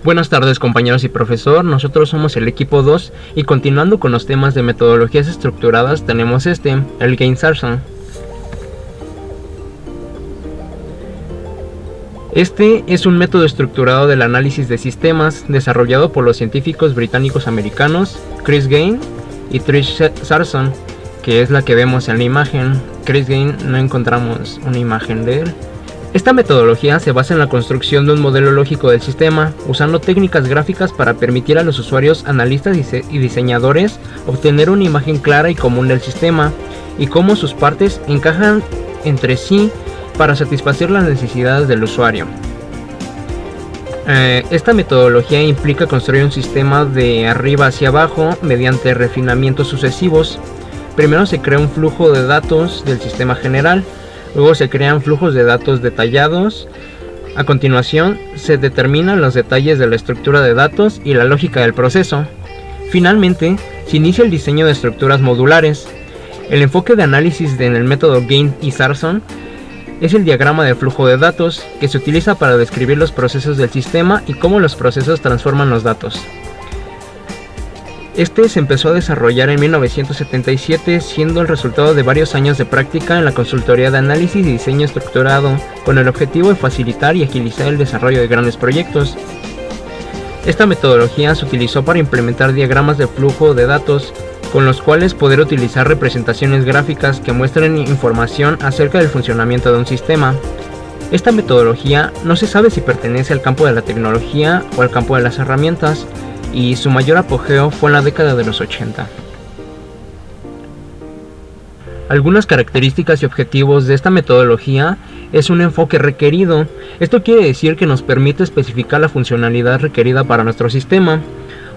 Buenas tardes compañeros y profesor, nosotros somos el equipo 2 y continuando con los temas de metodologías estructuradas tenemos el Gainsarson. Este es un método estructurado del análisis de sistemas desarrollado por los científicos británicos americanos Chris Gain y Trish Sarson, que es la que vemos en la imagen. Chris Gain no encontramos una imagen de él. Esta metodología se basa en la construcción de un modelo lógico del sistema, usando técnicas gráficas para permitir a los usuarios, analistas y diseñadores obtener una imagen clara y común del sistema, y cómo sus partes encajan entre sí para satisfacer las necesidades del usuario. Esta metodología implica construir un sistema de arriba hacia abajo mediante refinamientos sucesivos. Primero se crea un flujo de datos del sistema general. Luego se crean flujos de datos detallados. A continuación, se determinan los detalles de la estructura de datos y la lógica del proceso. Finalmente, se inicia el diseño de estructuras modulares. El enfoque de análisis en el método Gain y Sarson es el diagrama de flujo de datos, que se utiliza para describir los procesos del sistema y cómo los procesos transforman los datos. Este se empezó a desarrollar en 1977, siendo el resultado de varios años de práctica en la consultoría de análisis y diseño estructurado, con el objetivo de facilitar y agilizar el desarrollo de grandes proyectos. Esta metodología se utilizó para implementar diagramas de flujo de datos, con los cuales poder utilizar representaciones gráficas que muestren información acerca del funcionamiento de un sistema. Esta metodología no se sabe si pertenece al campo de la tecnología o al campo de las herramientas, y su mayor apogeo fue en la década de los 80. Algunas características y objetivos de esta metodología es un enfoque requerido. Esto quiere decir que nos permite especificar la funcionalidad requerida para nuestro sistema.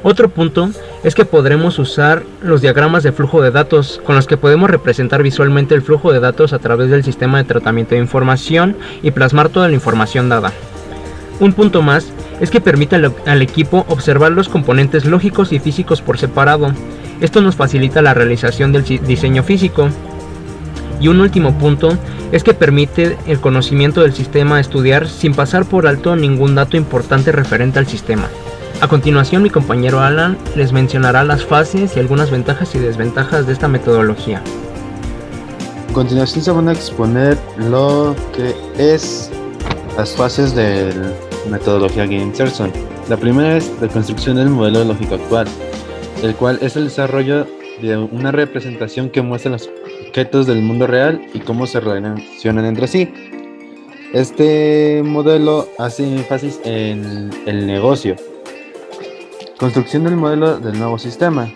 Otro punto es que podremos usar los diagramas de flujo de datos, con los que podemos representar visualmente el flujo de datos a través del sistema de tratamiento de información y plasmar toda la información dada. Un punto más es que permite al equipo observar los componentes lógicos y físicos por separado. Esto nos facilita la realización del diseño físico. Y un último punto es que permite el conocimiento del sistema a estudiar sin pasar por alto ningún dato importante referente al sistema. A continuación, mi compañero Alan les mencionará las fases y algunas ventajas y desventajas de esta metodología. A continuación se van a exponer lo que es las fases de metodología Gain-Sarson. La primera es la construcción del modelo lógico actual, el cual es el desarrollo de una representación que muestra los objetos del mundo real y cómo se relacionan entre sí. Este modelo hace énfasis en el negocio. Construcción del modelo del nuevo sistema.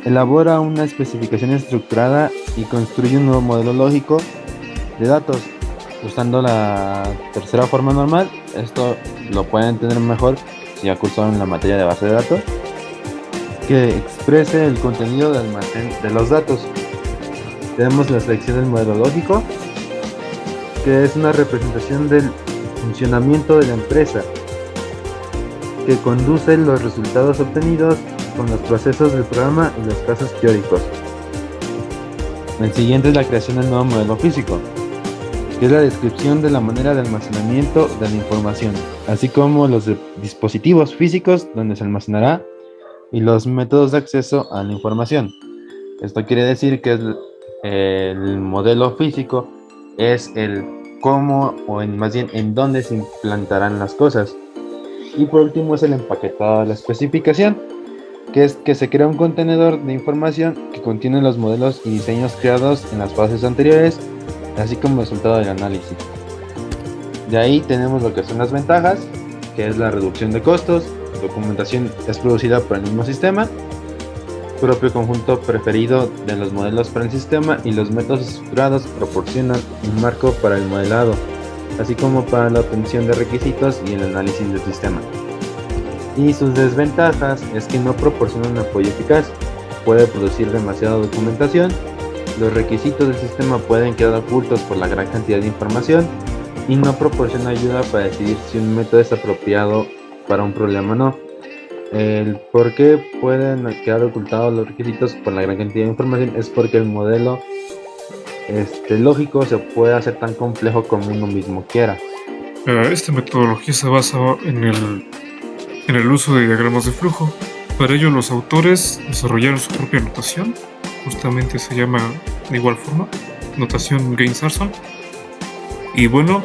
Elabora una especificación estructurada y construye un nuevo modelo lógico de datos usando la tercera forma normal. Esto lo pueden entender mejor si ya cursaron la materia de base de datos, que exprese el contenido del almacén de los datos. Tenemos la selección del modelo lógico, que es una representación del funcionamiento de la empresa, que conduce los resultados obtenidos con los procesos del programa y los casos teóricos. El siguiente es la creación del nuevo modelo físico, que es la descripción de la manera de almacenamiento de la información, así como los dispositivos físicos donde se almacenará y los métodos de acceso a la información. Esto quiere decir que el modelo físico es el cómo, o más bien en dónde se implantarán las cosas. Y por último es el empaquetado de la especificación, que es que se crea un contenedor de información que contiene los modelos y diseños creados en las fases anteriores, así como resultado del análisis. De ahí tenemos lo que son las ventajas, que es la reducción de costos, documentación es producida por el mismo sistema, propio conjunto preferido de los modelos para el sistema, y los métodos estructurados proporcionan un marco para el modelado, así como para la obtención de requisitos y el análisis del sistema. Y sus desventajas es que no proporcionan apoyo eficaz, puede producir demasiada documentación, los requisitos del sistema pueden quedar ocultos por la gran cantidad de información y no proporciona ayuda para decidir si un método es apropiado para un problema o no. El por qué pueden quedar ocultados los requisitos por la gran cantidad de información es porque el modelo lógico se puede hacer tan complejo como uno mismo quiera. Esta metodología se basa en en el uso de diagramas de flujo. Para ello los autores desarrollaron su propia notación, justamente se llama de igual forma, notación Gaines-Sarson. Y bueno,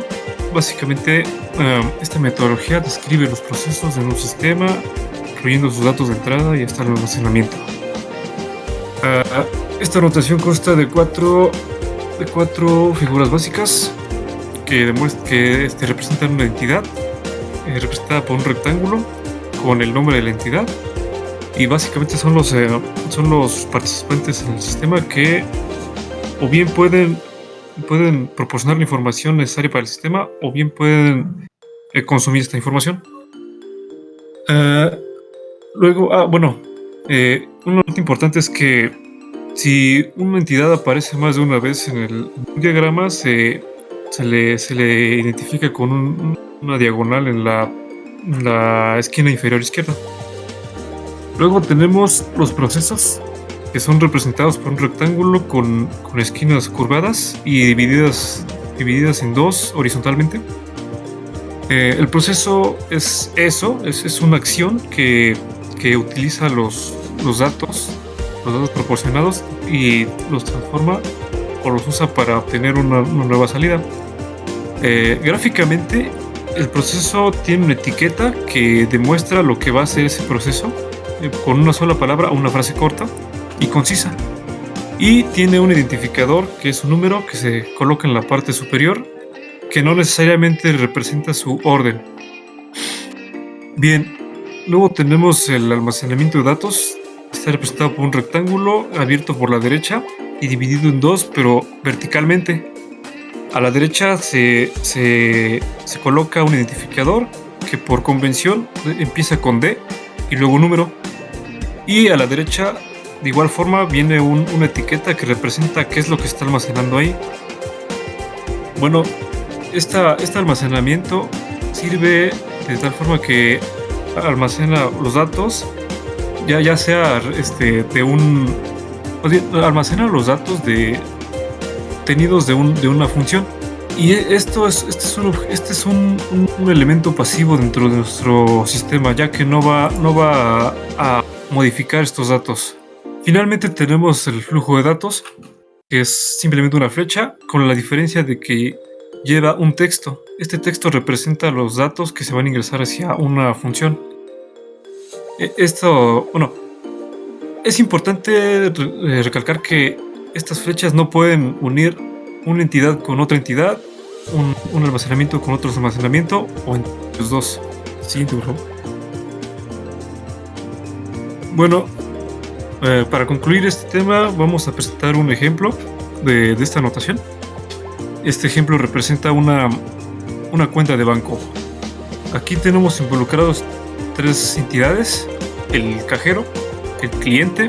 básicamente esta metodología describe los procesos de un sistema, incluyendo sus datos de entrada y hasta el almacenamiento. Esta notación consta de cuatro figuras básicas que representan una entidad representada por un rectángulo con el nombre de la entidad, y básicamente son los participantes en el sistema que o bien pueden proporcionar la información necesaria para el sistema o bien pueden consumir esta información. Luego, un nota importante es que si una entidad aparece más de una vez en un diagrama, se le identifica con una diagonal en la esquina inferior izquierda. Luego tenemos los procesos, que son representados por un rectángulo con esquinas curvadas y divididas en dos horizontalmente. El proceso es una acción que utiliza los datos proporcionados y los transforma o los usa para obtener una nueva salida. Gráficamente, el proceso tiene una etiqueta que demuestra lo que va a hacer ese proceso con una sola palabra o una frase corta y concisa. Y tiene un identificador que es un número que se coloca en la parte superior, que no necesariamente representa su orden. Bien, luego tenemos el almacenamiento de datos. Está representado por un rectángulo abierto por la derecha y dividido en dos, pero verticalmente. A la derecha se coloca un identificador que por convención empieza con D y luego un número. Y a la derecha, de igual forma, viene una etiqueta que representa qué es lo que está almacenando ahí. Bueno, este almacenamiento sirve de tal forma que almacena los datos, ya sea almacena los datos obtenidos de una función. Y este es un elemento pasivo dentro de nuestro sistema, ya que no va a modificar estos datos. Finalmente tenemos el flujo de datos, que es simplemente una flecha, con la diferencia de que lleva un texto. Este texto representa los datos que se van a ingresar hacia una función. Es importante recalcar que estas flechas no pueden unir una entidad con otra entidad, un almacenamiento con otro almacenamiento o entre los dos. Siguiente, por favor. Bueno, para concluir este tema vamos a presentar un ejemplo de esta notación. Este ejemplo representa una cuenta de banco. Aquí tenemos involucrados tres entidades: el cajero, el cliente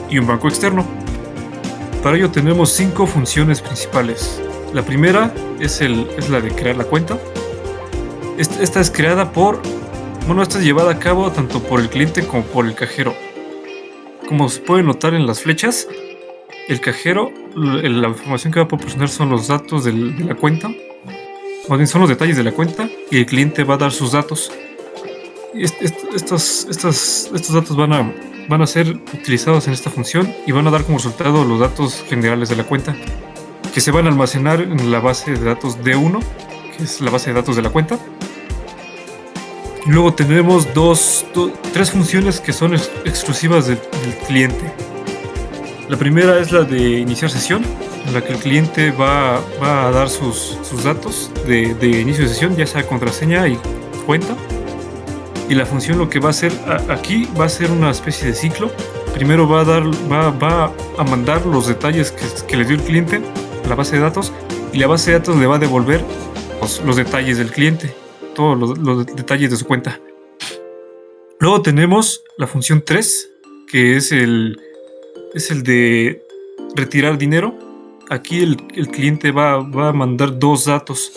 y un banco externo. Para ello tenemos 5 funciones principales. La primera es la de crear la cuenta. Esta es creada esta es llevada a cabo tanto por el cliente como por el cajero. Como se puede notar en las flechas, el cajero, la información que va a proporcionar son los datos de la cuenta, más bien son los detalles de la cuenta, y el cliente va a dar sus datos. Estos datos van a ser utilizados en esta función y van a dar como resultado los datos generales de la cuenta, que se van a almacenar en la base de datos D1, que es la base de datos de la cuenta. Y luego tenemos tres funciones que son exclusivas del cliente. La primera es la de iniciar sesión, en la que el cliente va a dar sus datos de inicio de sesión, ya sea contraseña y cuenta. Y la función lo que va a hacer aquí va a ser una especie de ciclo. Primero va a mandar los detalles que le dio el cliente a la base de datos, y la base de datos le va a devolver los detalles del cliente, todos los detalles de su cuenta. Luego tenemos la función 3, que es el de retirar dinero. Aquí el cliente va a mandar dos datos: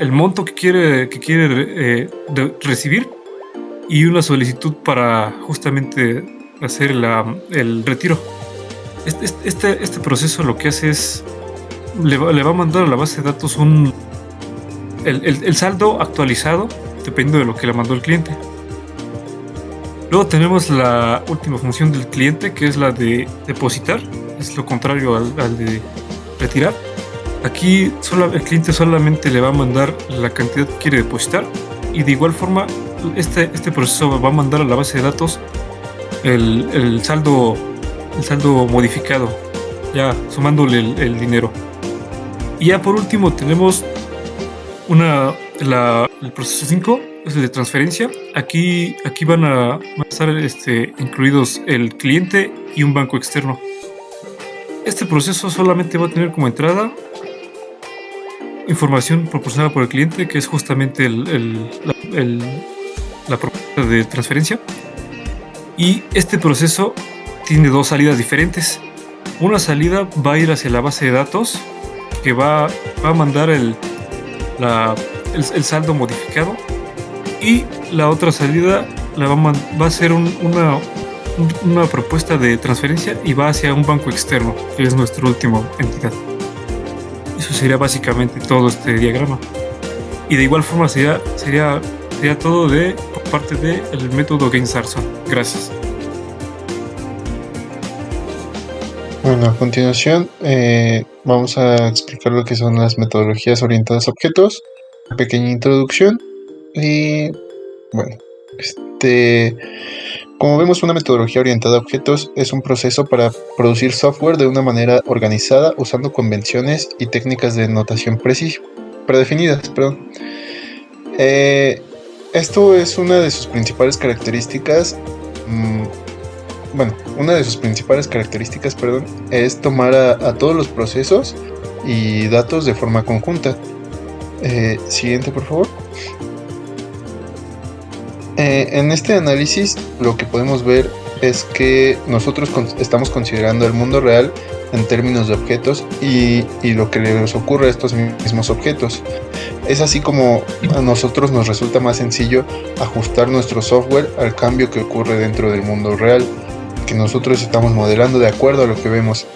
el monto que quiere recibir y una solicitud para justamente hacer el retiro. Este proceso lo que hace es le va a mandar a la base de datos el saldo actualizado dependiendo de lo que le mandó el cliente. Luego tenemos la última función del cliente, que es la de depositar. Es lo contrario al de retirar. Aquí el cliente solamente le va a mandar la cantidad que quiere depositar, y de igual forma este proceso va a mandar a la base de datos el saldo modificado, ya sumándole el dinero. Y ya por último tenemos el proceso 5, es el de transferencia. Aquí van a estar incluidos el cliente y un banco externo. Este proceso solamente va a tener como entrada información proporcionada por el cliente, que es justamente la propuesta de transferencia. Y este proceso tiene dos salidas diferentes. Una salida va a ir hacia la base de datos, que va a mandar el saldo modificado, y la otra salida va a ser una propuesta de transferencia y va hacia un banco externo, que es nuestra última entidad. Eso sería básicamente todo este diagrama. Y de igual forma sería todo por parte del método Gainsarson. Gracias. Bueno, a continuación vamos a explicar lo que son las metodologías orientadas a objetos, una pequeña introducción y bueno, como vemos, una metodología orientada a objetos es un proceso para producir software de una manera organizada usando convenciones y técnicas de notación predefinidas. Esto es una de sus principales características. Una de sus principales características, es tomar a todos los procesos y datos de forma conjunta. Siguiente, por favor. En este análisis lo que podemos ver es que nosotros estamos considerando el mundo real en términos de objetos y lo que les ocurre a estos mismos objetos. Es así como a nosotros nos resulta más sencillo ajustar nuestro software al cambio que ocurre dentro del mundo real, que nosotros estamos modelando de acuerdo a lo que vemos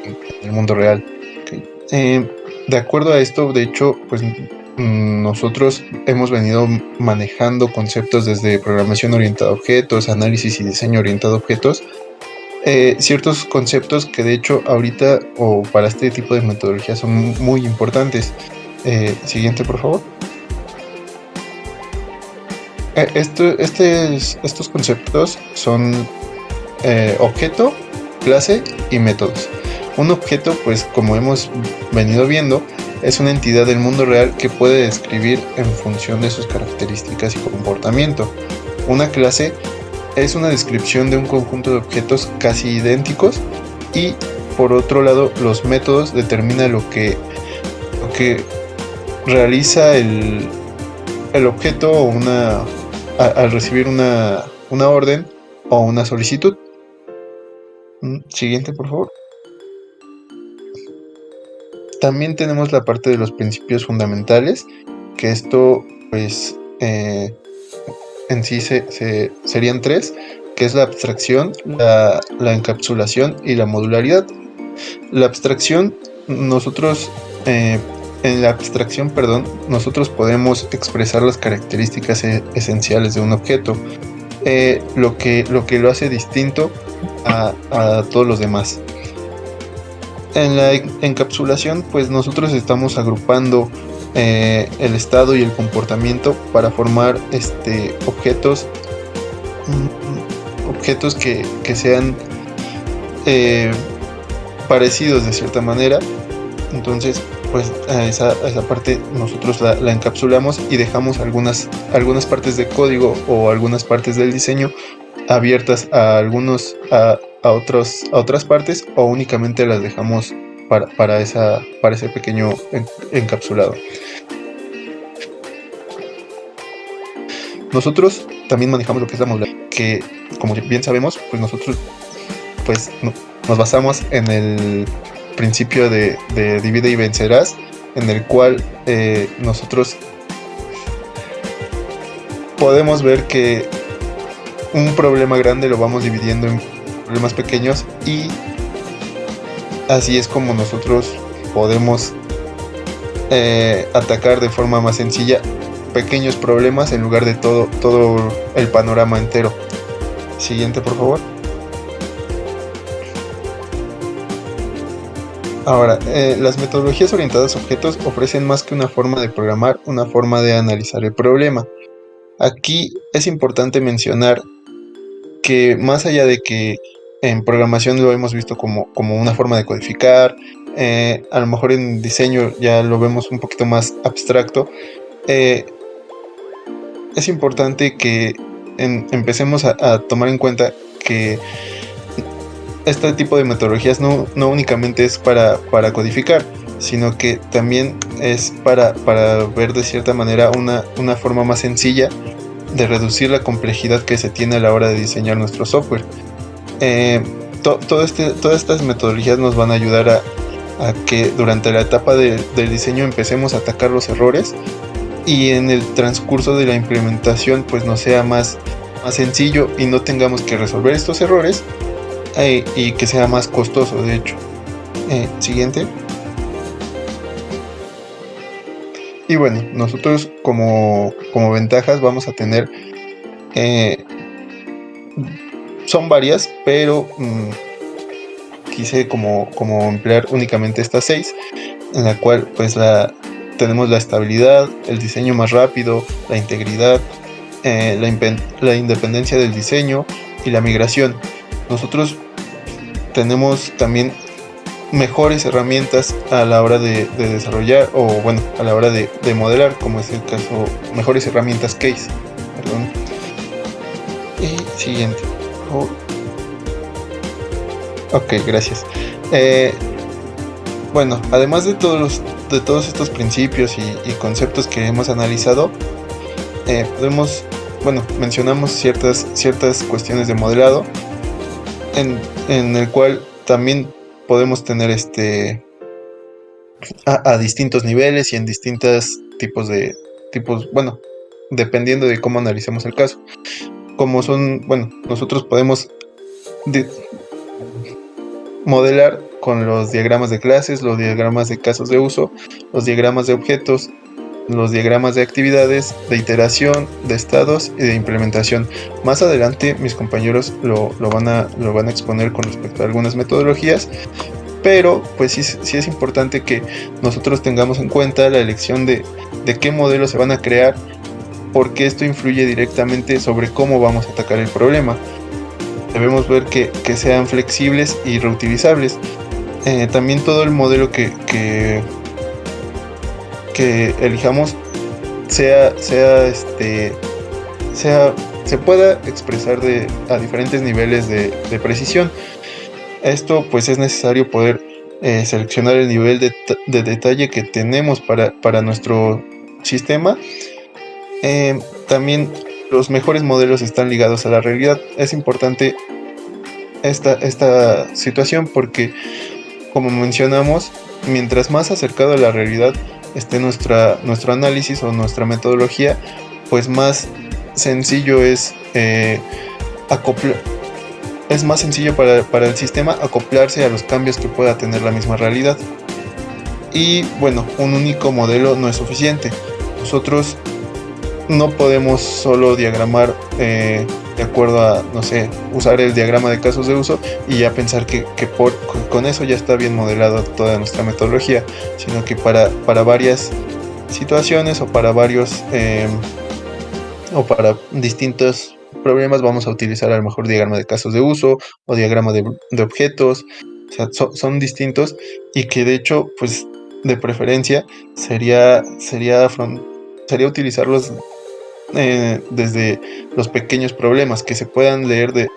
en el mundo real. De acuerdo a esto, de hecho, pues nosotros hemos venido manejando conceptos desde programación orientada a objetos, análisis y diseño orientado a objetos, ciertos conceptos que de hecho ahorita o para este tipo de metodología son muy importantes. Siguiente, por favor. Estos conceptos son objeto, clase y métodos. Un objeto, pues como hemos venido viendo, es una entidad del mundo real que puede describir en función de sus características y comportamiento. Una clase es una descripción de un conjunto de objetos casi idénticos, y por otro lado los métodos determinan lo que realiza el objeto al recibir una orden o una solicitud. Siguiente, por favor. También tenemos la parte de los principios fundamentales, que esto pues en sí serían tres, que es la abstracción, la encapsulación y la modularidad. La abstracción, en la abstracción, nosotros podemos expresar las características esenciales de un objeto, lo que lo hace distinto a todos los demás. En la encapsulación, pues nosotros estamos agrupando el estado y el comportamiento para formar objetos que sean parecidos de cierta manera. Entonces, pues a esa parte nosotros la encapsulamos y dejamos algunas partes de código o algunas partes del diseño abiertas a otras partes, o únicamente las dejamos para ese pequeño encapsulado. Nosotros también manejamos lo que es la modularidad, que como bien sabemos, pues nosotros pues nos basamos en el principio de divide y vencerás, en el cual nosotros podemos ver que un problema grande lo vamos dividiendo en problemas pequeños, y así es como nosotros podemos atacar de forma más sencilla pequeños problemas en lugar de todo el panorama entero. Siguiente, por favor. Ahora, las metodologías orientadas a objetos ofrecen más que una forma de programar, una forma de analizar el problema. Aquí es importante mencionar que más allá de que en programación lo hemos visto como una forma de codificar, a lo mejor en diseño ya lo vemos un poquito más abstracto, eh, es importante que empecemos a tomar en cuenta que este tipo de metodologías no únicamente es para codificar, sino que también es para ver de cierta manera una forma más sencilla de reducir la complejidad que se tiene a la hora de diseñar nuestro software. Todas estas metodologías nos van a ayudar a que durante la etapa del diseño empecemos a atacar los errores y en el transcurso de la implementación pues nos sea más sencillo y no tengamos que resolver estos errores y que sea más costoso, de hecho. Siguiente. Y bueno, nosotros como ventajas vamos a tener, son varias, pero quise como emplear únicamente estas 6, en la cual pues tenemos la estabilidad, el diseño más rápido, la integridad, la independencia del diseño y la migración. Nosotros tenemos también mejores herramientas a la hora de desarrollar, o bueno, a la hora de modelar, como es el caso, mejores herramientas case. Perdón. Y siguiente, por favor. Ok, gracias. Bueno, además de todos estos principios y conceptos que hemos analizado, mencionamos ciertas cuestiones de modelado, en el cual también podemos tener a distintos niveles y en distintos tipos, bueno, dependiendo de cómo analicemos el caso. Como son, bueno, nosotros podemos modelar con los diagramas de clases, los diagramas de casos de uso, los diagramas de objetos, los diagramas de actividades, de iteración, de estados y de implementación. Más adelante mis compañeros lo van a exponer con respecto a algunas metodologías, pero pues sí es importante que nosotros tengamos en cuenta la elección de qué modelos se van a crear, porque esto influye directamente sobre cómo vamos a atacar el problema. Debemos ver que sean flexibles y reutilizables. También todo el modelo que elijamos se pueda expresar a diferentes niveles de precisión. Esto pues es necesario poder seleccionar el nivel de detalle que tenemos para nuestro sistema. También los mejores modelos están ligados a la realidad. Es importante esta situación porque, como mencionamos, mientras más acercado a la realidad esté nuestro análisis o nuestra metodología, pues más sencillo es más sencillo para el sistema acoplarse a los cambios que pueda tener la misma realidad. Y bueno, un único modelo no es suficiente. Nosotros no podemos solo diagramar de acuerdo a, no sé, usar el diagrama de casos de uso y ya pensar que con eso ya está bien modelado toda nuestra metodología, sino que para varias situaciones o para varios o para distintos problemas vamos a utilizar a lo mejor diagrama de casos de uso o diagrama de objetos. O sea, son distintos y que de hecho pues de preferencia sería utilizarlos desde los pequeños problemas que se puedan leer de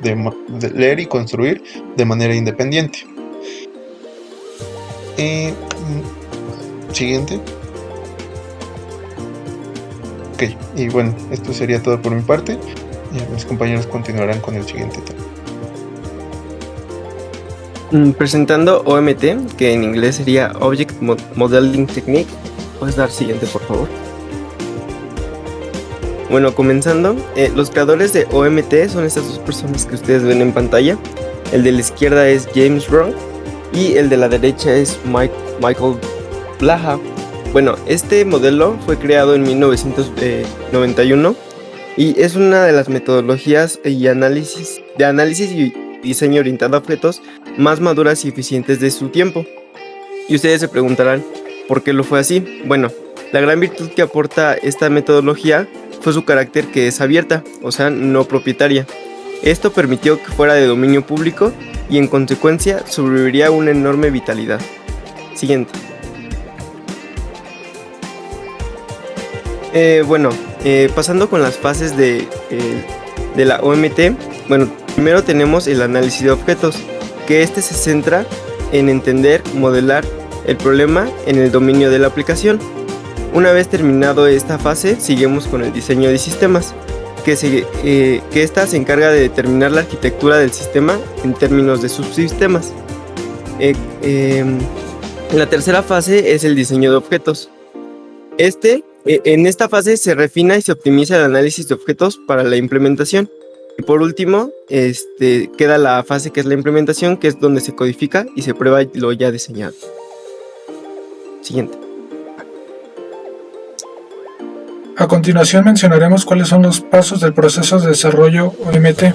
leer y construir de manera independiente. Siguiente. Ok, y bueno, esto sería todo por mi parte. Mis compañeros continuarán con el siguiente tema. Presentando OMT, que en inglés sería Object Modeling Technique. ¿Puedes dar siguiente, por favor? Bueno, comenzando, los creadores de OMT son estas dos personas que ustedes ven en pantalla. El de la izquierda es James Wrong y el de la derecha es Michael Blaha. Bueno, este modelo fue creado en 1991 y es una de las metodologías y análisis y diseño orientado a objetos más maduras y eficientes de su tiempo. Y ustedes se preguntarán, ¿por qué lo fue así? Bueno, la gran virtud que aporta esta metodología fue su carácter, que es abierta, o sea, no propietaria. Esto permitió que fuera de dominio público y en consecuencia sobreviviría una enorme vitalidad. Siguiente. Pasando con las fases de la OMT, bueno, primero tenemos el análisis de objetos, que este se centra en entender, modelar el problema en el dominio de la aplicación. Una vez terminado esta fase, seguimos con el diseño de sistemas, que esta se encarga de determinar la arquitectura del sistema en términos de subsistemas. La tercera fase es el diseño de objetos. En esta fase se refina y se optimiza el análisis de objetos para la implementación. Y por último, queda la fase que es la implementación, que es donde se codifica y se prueba lo ya diseñado. Siguiente. A continuación mencionaremos cuáles son los pasos del proceso de desarrollo OMT.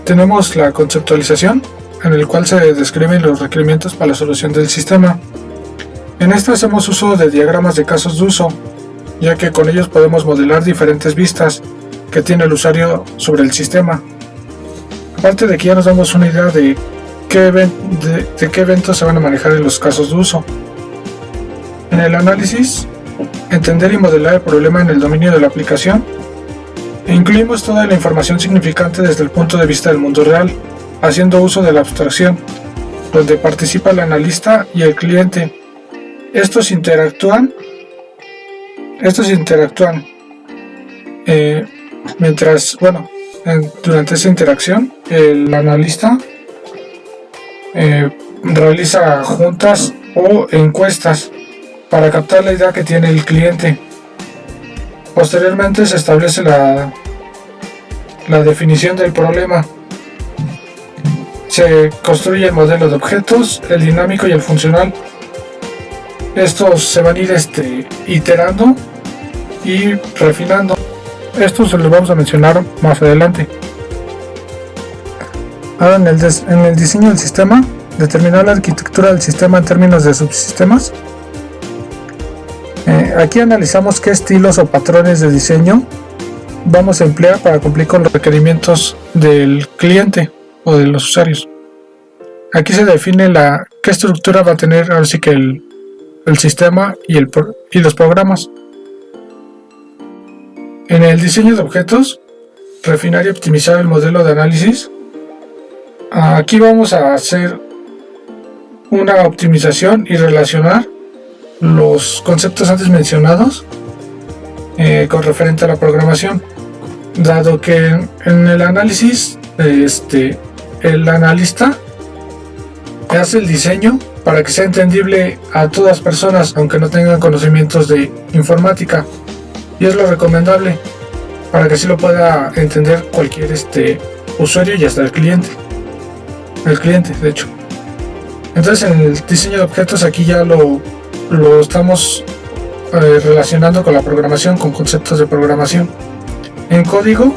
Tenemos la conceptualización, en el cual se describen los requerimientos para la solución del sistema. En esta hacemos uso de diagramas de casos de uso, ya que con ellos podemos modelar diferentes vistas que tiene el usuario sobre el sistema. Aparte de que ya nos damos una idea de qué eventos se van a manejar en los casos de uso. En el análisis, entender y modelar el problema en el dominio de la aplicación. Incluimos toda la información significante desde el punto de vista del mundo real, haciendo uso de la abstracción, donde participa el analista y el cliente. Estos interactúan durante esa interacción el analista realiza juntas o encuestas para captar la idea que tiene el cliente. Posteriormente se establece la definición del problema. Se construye el modelo de objetos, el dinámico y el funcional. Estos se van a ir iterando y refinando. Esto se los vamos a mencionar más adelante. Ahora en el diseño del sistema, determinar la arquitectura del sistema en términos de subsistemas. Aquí analizamos qué estilos o patrones de diseño vamos a emplear para cumplir con los requerimientos del cliente o de los usuarios. Aquí se define qué estructura va a tener así que el sistema y los programas. En el diseño de objetos, refinar y optimizar el modelo de análisis. Aquí vamos a hacer una optimización y relacionar los conceptos antes mencionados con referente a la programación, dado que en el análisis el analista hace el diseño para que sea entendible a todas personas, aunque no tengan conocimientos de informática, y es lo recomendable para que así lo pueda entender cualquier usuario y hasta el cliente de hecho. Entonces en el diseño de objetos aquí ya lo estamos relacionando con la programación, con conceptos de programación. En código,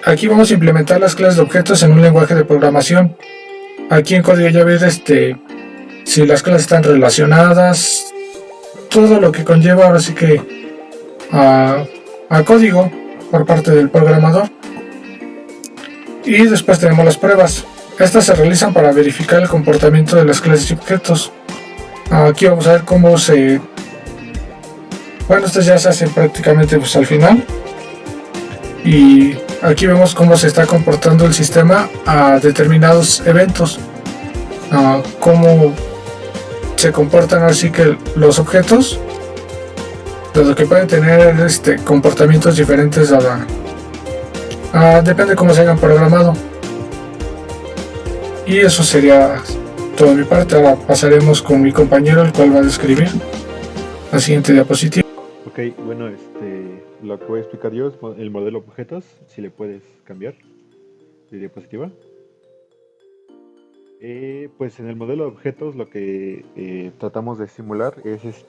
aquí vamos a implementar las clases de objetos en un lenguaje de programación. Aquí en código ya ver si las clases están relacionadas, todo lo que conlleva ahora sí que a código por parte del programador. Y después tenemos las pruebas. Estas se realizan para verificar el comportamiento de las clases y objetos. Aquí vamos a ver cómo estas ya se hacen prácticamente al final. Y aquí vemos cómo se está comportando el sistema a determinados eventos. Cómo se comportan así que los objetos, dado que pueden tener comportamientos diferentes depende cómo se hayan programado. Y eso sería todo de mi parte. Ahora pasaremos con mi compañero, el cual va a describir la siguiente diapositiva. Ok, bueno, lo que voy a explicar yo es el modelo de objetos, si le puedes cambiar de diapositiva. Pues en el modelo de objetos lo que tratamos de simular es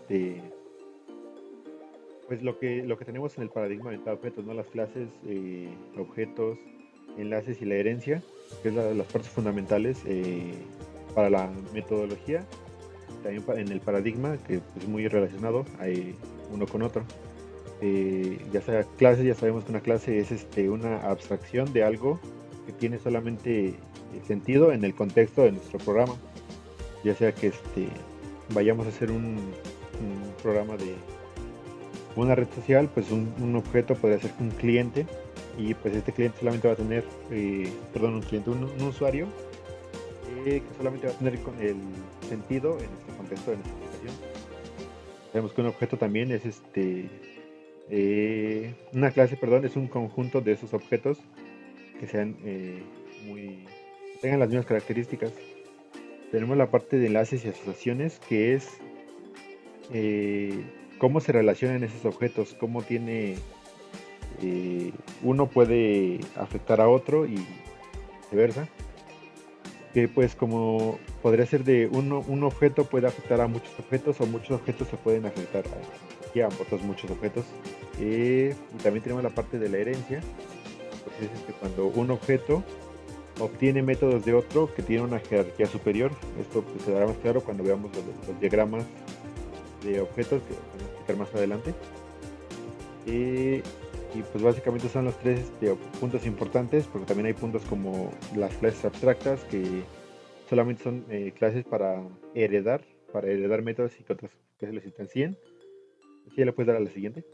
Pues lo que tenemos en el paradigma de objetos, ¿no? Las clases, objetos, enlaces y la herencia, que es las partes fundamentales para la metodología. También en el paradigma, que es muy relacionado uno con otro. Ya sea clase, ya sabemos que una clase es una abstracción de algo que tiene solamente sentido en el contexto de nuestro programa. Ya sea que vayamos a hacer un programa de una red social, pues un objeto podría ser un cliente, y pues este cliente solamente va a tener, un usuario que solamente va a tener con el sentido en este contexto de nuestra aplicación. Sabemos que un objeto también es una clase, perdón, es un conjunto de esos objetos que sean que tengan las mismas características. Tenemos la parte de enlaces y asociaciones, que es eh, cómo se relacionan esos objetos, cómo uno puede afectar a otro y viceversa. Que pues como podría ser de un objeto puede afectar a muchos objetos, o muchos objetos se pueden afectar a otros muchos objetos. Y también tenemos la parte de la herencia, pues es cuando un objeto obtiene métodos de otro que tiene una jerarquía superior. Esto pues, se dará más claro cuando veamos los diagramas de objetos, que vamos a explicar más adelante. Y pues básicamente son los tres puntos importantes, porque también hay puntos como las clases abstractas, que solamente son clases para heredar métodos y que otras que se les instancien. Así ya le puedes dar a la siguiente.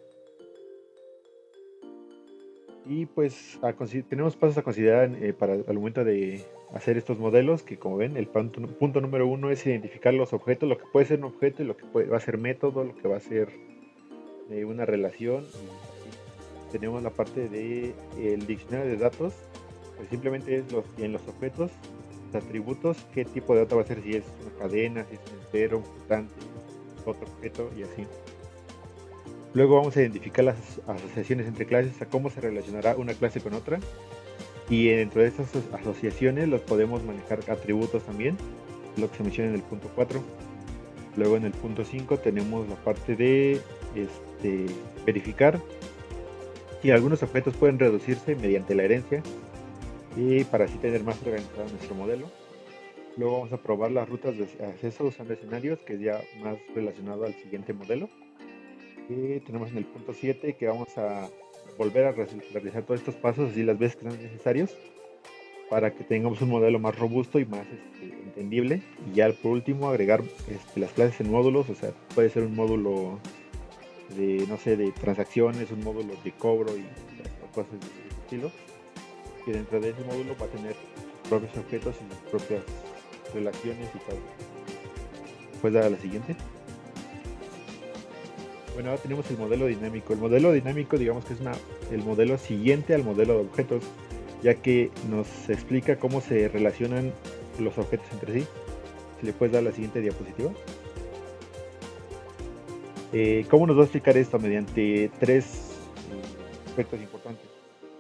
Y pues tenemos pasos a considerar para al momento de hacer estos modelos, que como ven, el punto número 1 es identificar los objetos, lo que puede ser un objeto, y lo que va a ser método, lo que va a ser una relación. Tenemos la parte de el diccionario de datos, pues simplemente es en los objetos, los atributos, qué tipo de dato va a ser, si es una cadena, si es un entero, un constante, otro objeto y así. Luego vamos a identificar las asociaciones entre clases, a cómo se relacionará una clase con otra, y dentro de estas asociaciones los podemos manejar atributos también, lo que se menciona en el punto 4. Luego en el punto 5 tenemos la parte de verificar si algunos objetos pueden reducirse mediante la herencia, y para así tener más organizado nuestro modelo. Luego vamos a probar las rutas de acceso usando escenarios, que es ya más relacionado al siguiente modelo. Y tenemos en el punto 7 que vamos a volver a realizar todos estos pasos así las veces que sean necesarios, para que tengamos un modelo más robusto y más entendible. Y ya por último agregar las clases en módulos, o sea, puede ser un módulo de, no sé, de transacciones, un módulo de cobro y cosas de ese estilo. Y dentro de ese módulo va a tener sus propios objetos y sus propias relaciones y todo. Puedes dar a la siguiente. Bueno, ahora tenemos el modelo dinámico. El modelo dinámico, digamos que es el modelo siguiente al modelo de objetos, ya que nos explica cómo se relacionan los objetos entre sí. Si le puedes dar la siguiente diapositiva. ¿Cómo nos va a explicar esto? Mediante tres aspectos importantes,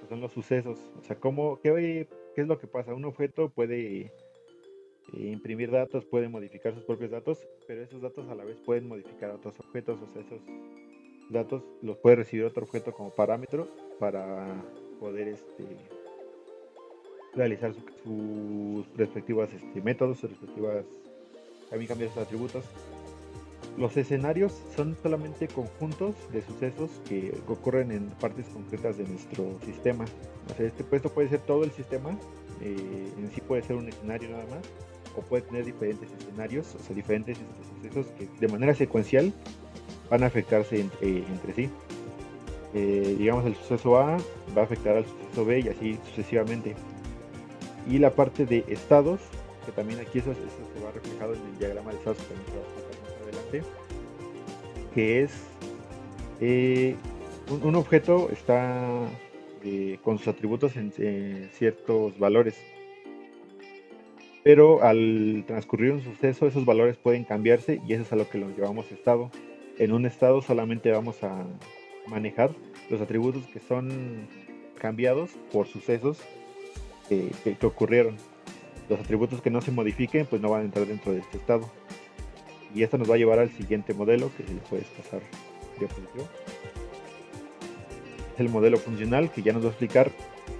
que son los sucesos. O sea, qué es lo que pasa. Un objeto puede imprimir datos, puede modificar sus propios datos, pero esos datos a la vez pueden modificar a otros objetos. O sea, esos datos los puede recibir otro objeto como parámetro para poder realizar sus respectivos métodos, sus respectivas, también cambiar sus atributos. Los escenarios son solamente conjuntos de sucesos que ocurren en partes concretas de nuestro sistema. O sea, esto puede ser todo el sistema, en sí puede ser un escenario nada más, o puede tener diferentes escenarios, o sea, diferentes sucesos que de manera secuencial van a afectarse entre sí. Digamos, el suceso A va a afectar al suceso B y así sucesivamente. Y la parte de estados, que también aquí eso se va reflejado en el diagrama de estados, que también se va a explicar más adelante, que es un objeto está con sus atributos en ciertos valores, pero al transcurrir un suceso esos valores pueden cambiarse, y eso es a lo que lo llamamos estado. En un estado solamente vamos a manejar los atributos que son cambiados por sucesos que ocurrieron. Los atributos que no se modifiquen pues no van a entrar dentro de este estado. Y esto nos va a llevar al siguiente modelo, que si le puedes pasar diapositiva. el modelo funcional, que ya nos va a explicar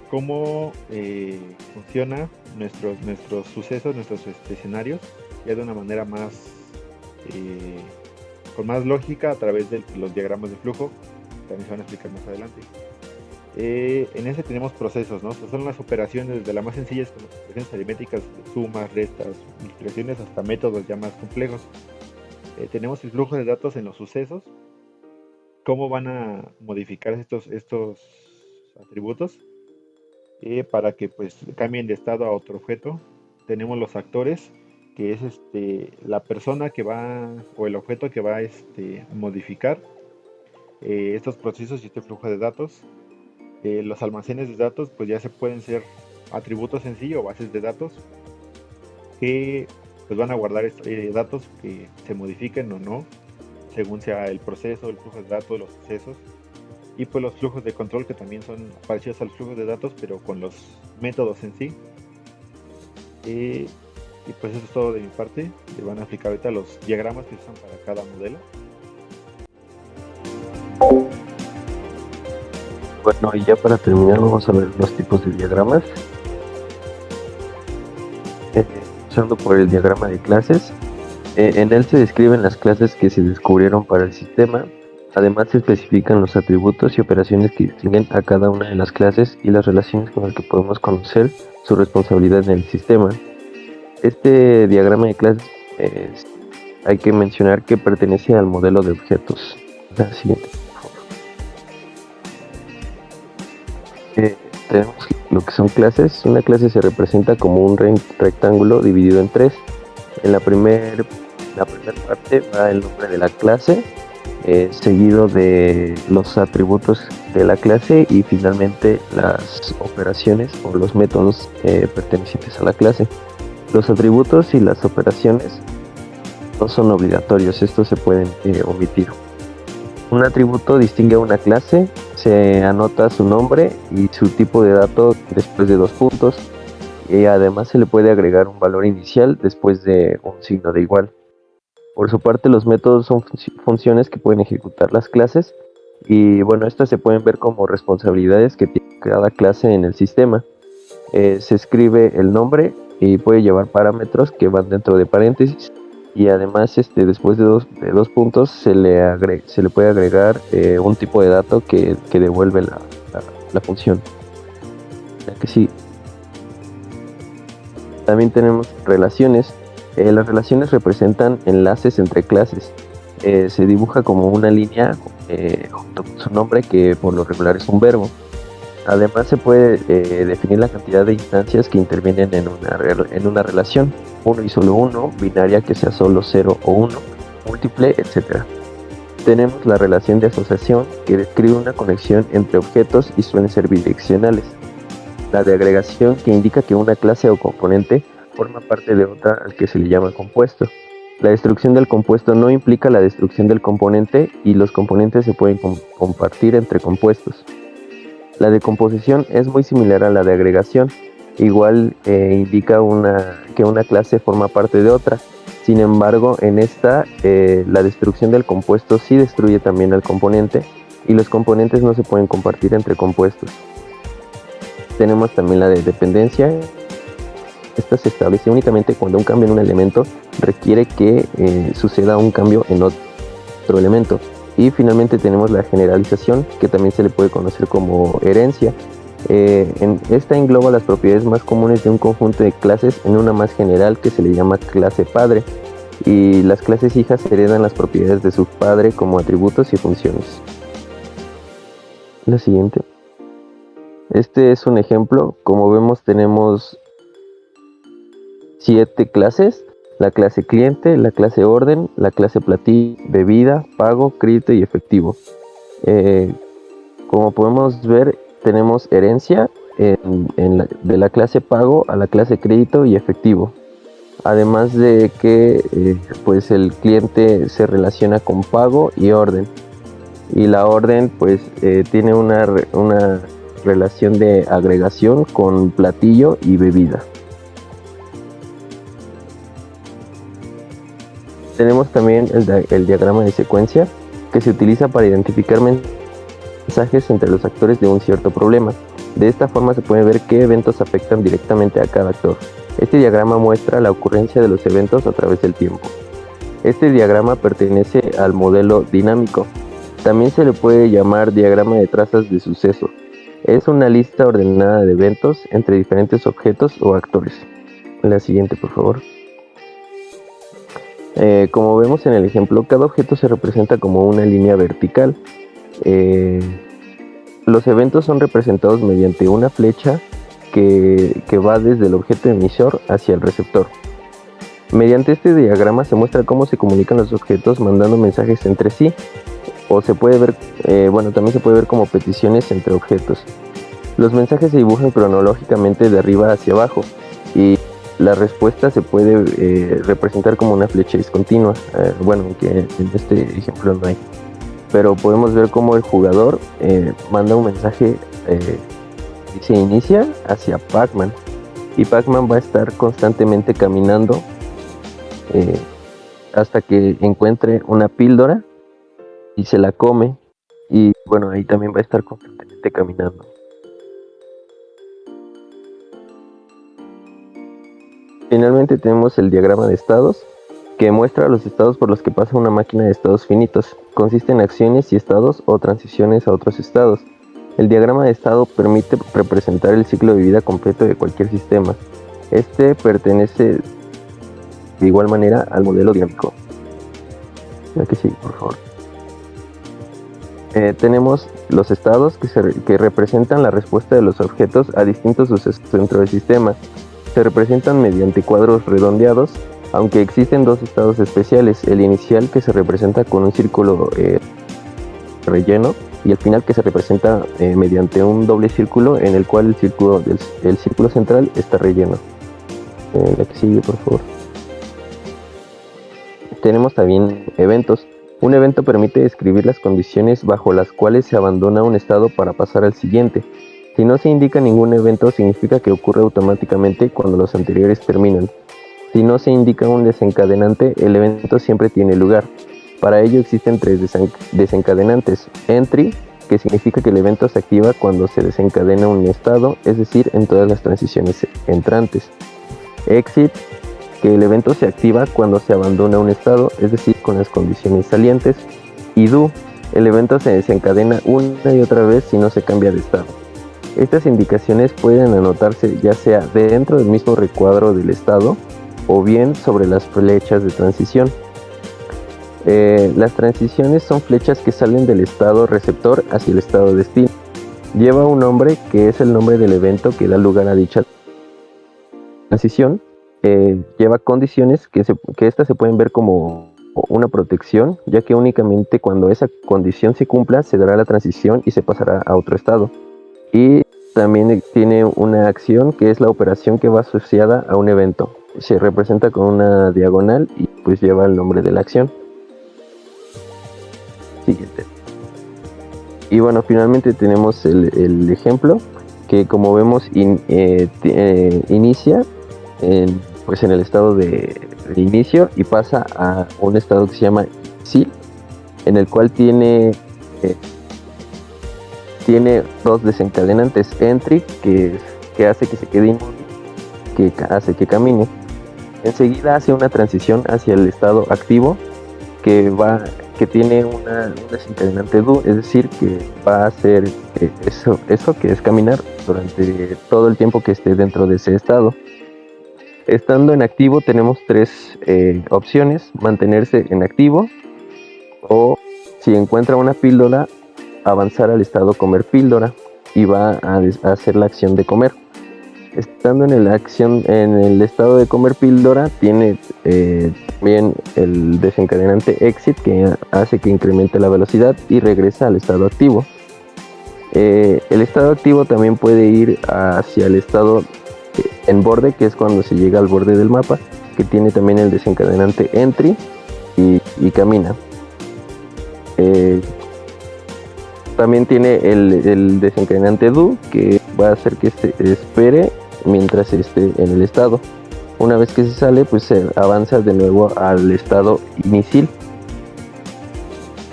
cómo funciona nuestros sucesos, nuestros escenarios, ya de una manera más con más lógica a través de los diagramas de flujo. También se van a explicar más adelante. En ese tenemos procesos, ¿no? Son las operaciones desde las más sencillas, como operaciones aritméticas, sumas, restas, multiplicaciones, hasta métodos ya más complejos. Tenemos el flujo de datos en los sucesos, cómo van a modificar estos atributos para que pues cambien de estado a otro objeto. Tenemos los actores, que es la persona que va, o el objeto que va a modificar estos procesos y este flujo de datos. Los almacenes de datos pues ya se pueden ser atributos en sí o bases de datos que pues van a guardar datos que se modifiquen o no según sea el proceso, el flujo de datos, los sucesos. Y pues los flujos de control, que también son parecidos a los flujos de datos pero con los métodos en sí. Y pues eso es todo de mi parte. Le van a explicar ahorita los diagramas que se usan para cada modelo. Bueno, y ya para terminar vamos a ver los tipos de diagramas. Empezando por el diagrama de clases. En él se describen las clases que se descubrieron para el sistema. Además se especifican los atributos y operaciones que distinguen a cada una de las clases y las relaciones con las que podemos conocer su responsabilidad en el sistema. Este diagrama de clases hay que mencionar que pertenece al modelo de objetos. La siguiente. Tenemos lo que son clases. Una clase se representa como un rectángulo dividido en tres. En la primera parte va el nombre de la clase, seguido de los atributos de la clase y finalmente las operaciones o los métodos pertenecientes a la clase. Los atributos y las operaciones no son obligatorios, estos se pueden omitir. Un atributo distingue a una clase, se anota su nombre y su tipo de dato después de 2 puntos, y además se le puede agregar un valor inicial después de un signo de igual. Por su parte, los métodos son funciones que pueden ejecutar las clases, y bueno, estas se pueden ver como responsabilidades que tiene cada clase en el sistema. Se escribe el nombre y puede llevar parámetros que van dentro de paréntesis. Y además después de dos puntos se le puede agregar un tipo de dato que devuelve la función. Ya que sí. También tenemos relaciones. Las relaciones representan enlaces entre clases. Se dibuja como una línea junto con su nombre, que por lo regular es un verbo. Además se puede definir la cantidad de instancias que intervienen en una relación. Uno y solo uno, binaria que sea solo 0 o 1, múltiple, etc. Tenemos la relación de asociación, que describe una conexión entre objetos y suelen ser bidireccionales. La de agregación, que indica que una clase o componente forma parte de otra al que se le llama compuesto. La destrucción del compuesto no implica la destrucción del componente y los componentes se pueden compartir entre compuestos. La decomposición es muy similar a la de agregación. Igual indica que una clase forma parte de otra. Sin embargo, en esta, la destrucción del compuesto sí destruye también al componente, y los componentes no se pueden compartir entre compuestos. Tenemos también la de dependencia. Esta se establece únicamente cuando un cambio en un elemento requiere que suceda un cambio en otro elemento. Y finalmente tenemos la generalización, que también se le puede conocer como herencia. Esta engloba las propiedades más comunes de un conjunto de clases en una más general, que se le llama clase padre, y las clases hijas heredan las propiedades de su padre como atributos y funciones. La siguiente. Este es un ejemplo. Como vemos, tenemos 7 clases: la clase cliente, la clase orden, la clase platillo, bebida, pago, crédito y efectivo. Como podemos ver, tenemos herencia de la clase pago a la clase crédito y efectivo. Además de que pues el cliente se relaciona con pago y orden. Y la orden pues tiene una relación de agregación con platillo y bebida. Tenemos también el diagrama de secuencia, que se utiliza para identificar mensajes entre los actores de un cierto problema. De esta forma se puede ver qué eventos afectan directamente a cada actor. Este diagrama muestra la ocurrencia de los eventos a través del tiempo. Este diagrama pertenece al modelo dinámico. También se le puede llamar diagrama de trazas de suceso. Es una lista ordenada de eventos entre diferentes objetos o actores. La siguiente, por favor. Como vemos en el ejemplo, cada objeto se representa como una línea vertical. Los eventos son representados mediante una flecha que va desde el objeto emisor hacia el receptor. Mediante este diagrama se muestra cómo se comunican los objetos mandando mensajes entre sí, o se puede ver, también se puede ver como peticiones entre objetos. Los mensajes se dibujan cronológicamente de arriba hacia abajo y la respuesta se puede representar como una flecha discontinua, aunque en este ejemplo no hay. Pero podemos ver cómo el jugador manda un mensaje y se inicia hacia Pac-Man, y Pac-Man va a estar constantemente caminando hasta que encuentre una píldora y se la come, y ahí también va a estar constantemente caminando. Finalmente tenemos el diagrama de estados, que muestra los estados por los que pasa una máquina de estados finitos. Consiste en acciones y estados o transiciones a otros estados. El diagrama de estado permite representar el ciclo de vida completo de cualquier sistema. Este pertenece de igual manera al modelo dinámico. La que sigue, por favor. Tenemos los estados que representan la respuesta de los objetos a distintos sucesos dentro del sistema. Se representan mediante cuadros redondeados, aunque existen dos estados especiales: el inicial, que se representa con un círculo relleno, y el final, que se representa mediante un doble círculo en el cual el círculo central está relleno. La que sigue, por favor. Tenemos también eventos. Un evento permite describir las condiciones bajo las cuales se abandona un estado para pasar al siguiente. Si no se indica ningún evento, significa que ocurre automáticamente cuando los anteriores terminan. Si no se indica un desencadenante, el evento siempre tiene lugar. Para ello existen tres desencadenantes: entry, que significa que el evento se activa cuando se desencadena un estado, es decir, en todas las transiciones entrantes; exit, que el evento se activa cuando se abandona un estado, es decir, con las condiciones salientes; y do, el evento se desencadena una y otra vez si no se cambia de estado. Estas indicaciones pueden anotarse ya sea dentro del mismo recuadro del estado o bien sobre las flechas de transición. Las transiciones son flechas que salen del estado receptor hacia el estado destino. Lleva un nombre que es el nombre del evento que da lugar a dicha transición. Lleva condiciones que estas se pueden ver como una protección, ya que únicamente cuando esa condición se cumpla se dará la transición y se pasará a otro estado. Y también tiene una acción que es la operación que va asociada a un evento. Se representa con una diagonal y pues lleva el nombre de la acción. Siguiente. Y finalmente tenemos el ejemplo, que como vemos inicia en el estado de inicio y pasa a un estado que se llama inicial, en el cual tiene dos desencadenantes: entry, que hace que se quede inmóvil, que hace que camine. Enseguida hace una transición hacia el estado activo, que tiene un desencadenante do, es decir, que va a hacer eso que es caminar durante todo el tiempo que esté dentro de ese estado. Estando en activo tenemos tres opciones: mantenerse en activo, o si encuentra una píldora, avanzar al estado comer píldora, y va a hacer la acción de comer. Estando en el estado de comer píldora, tiene también el desencadenante exit, que hace que incremente la velocidad y regresa al estado activo. El estado activo también puede ir hacia el estado en borde, que es cuando se llega al borde del mapa, que tiene también el desencadenante entry y camina. También tiene el desencadenante do, que va a hacer que se espere mientras esté en el estado. Una vez que se sale, pues se avanza de nuevo al estado inicial.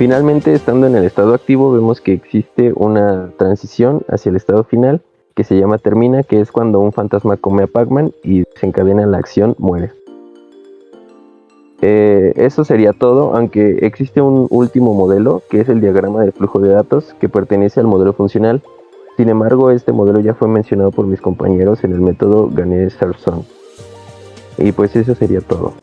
Finalmente, estando en el estado activo, vemos que existe una transición hacia el estado final que se llama termina, que es cuando un fantasma come a Pac-Man y desencadena la acción muere. Eso sería todo, aunque existe un último modelo, que es el diagrama de flujo de datos, que pertenece al modelo funcional. Sin embargo, este modelo ya fue mencionado por mis compañeros en el método Ganesarson. Y pues eso sería todo.